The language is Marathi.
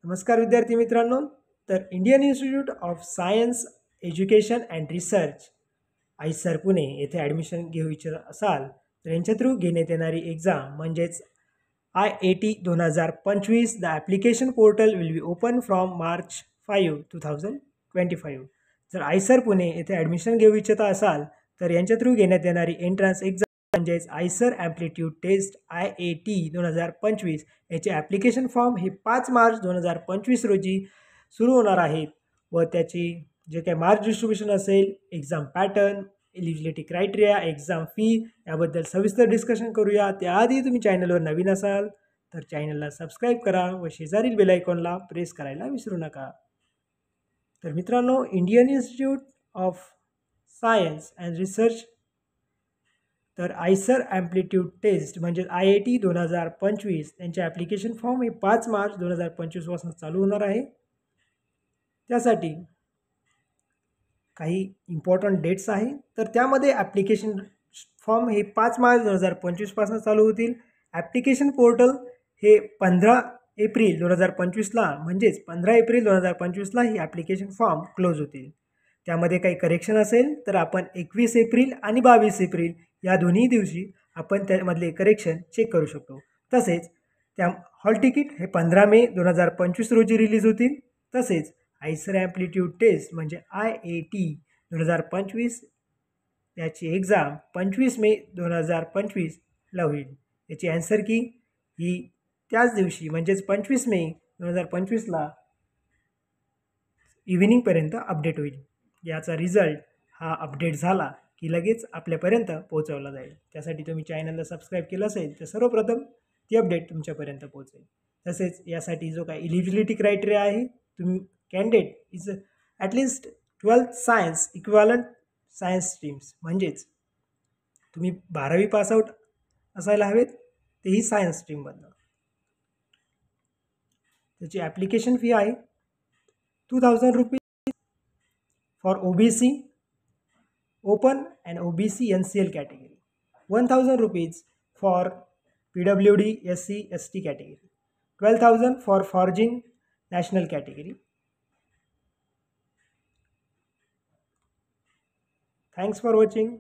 नमस्कार विद्यार्थी मित्रांनो. तर Indian institute of science education and research IISER Pune येथे ॲडमिशन घेऊ इच्छित असाल तर यांच्या थ्रू घेण्यात येणारी एक्झाम म्हणजेच IAT 2025. The application portal will be open from March 5, 2025. जर आयसर पुणे येथे ॲडमिशन घेऊ इच्छिता असाल तर यांच्या थ्रू घेण्यात येणारी एंट्रन्स एक्झाम म्हणजेच आयसर ॲम्प्लिट्यूड टेस्ट IAT 2025 याचे ॲप्लिकेशन फॉर्म हे 5 मार्च 2025 रोजी सुरू होणार आहेत व त्याची जे काही मार्क डिस्ट्रीब्युशन असेल, exam pattern, eligibility criteria, exam fee याबद्दल सविस्तर डिस्कशन करूया. त्याआधी तुम्ही चॅनलवर नवीन असाल तर चॅनलला सबस्क्राईब करा व शेजारील बेल आयकॉनला प्रेस करायला विसरू नका. तर मित्रांनो, Indian institute of science and research तर आयसर ॲम्प्लिट्यूड टेस्ट म्हणजे IAT 2025 त्यांचे ॲप्लिकेशन फॉर्म हे 5 मार्च 2025 पासून चालू होणार आहे. त्यासाठी काही इम्पॉर्टंट डेट्स आहे. तर त्यामध्ये ॲप्लिकेशन फॉर्म हे 5 मार्च 2025 पासून चालू होतील. ॲप्लिकेशन पोर्टल हे 15 एप्रिल 2025ला म्हणजेच 15 एप्रिल 2025ला ही ॲप्लिकेशन फॉर्म क्लोज होतील. त्यामध्ये काही करेक्शन असेल तर आपण 21 एप्रिल आणि 22 एप्रिल या दोन्ही दिवशी आपण त्यामधले करेक्शन चेक करू शकतो. तसेच त्या हॉल तिकीट हे 15 मे 2025 रोजी रिलीज होतील. तसेच आयसर ॲम्प्लिट्यूड टेस्ट म्हणजे IAT 2025 याची एक्झाम 25 मे 2025ला होईल. याची ॲन्सर की ही त्याच दिवशी म्हणजेच 25 मे 2025ला इव्हिनिंगपर्यंत अपडेट होईल. याचा रिझल्ट हा अपडेट झाला की लगेच आपल्यापर्यंत पोहोचवला जाईल. त्यासाठी तुम्ही चॅनलला सबस्क्राईब केलं असेल तर सर्वप्रथम ती अपडेट तुमच्यापर्यंत पोहोचेल. तसेच यासाठी जो काही एलिजिबिलिटी क्रायटेरिया आहे, तुम्ही candidate is at least 12th science equivalent science streams म्हणजेच तुम्ही 12वी पासआउट असायला हवेत, तेही सायन्स स्ट्रीममधनं. त्याची ॲप्लिकेशन फी आहे 2000 rupees for OBC open and OBC NCL category, 1000 rupees for PWD SC ST category, 12,000 for forging national category. Thanks for watching.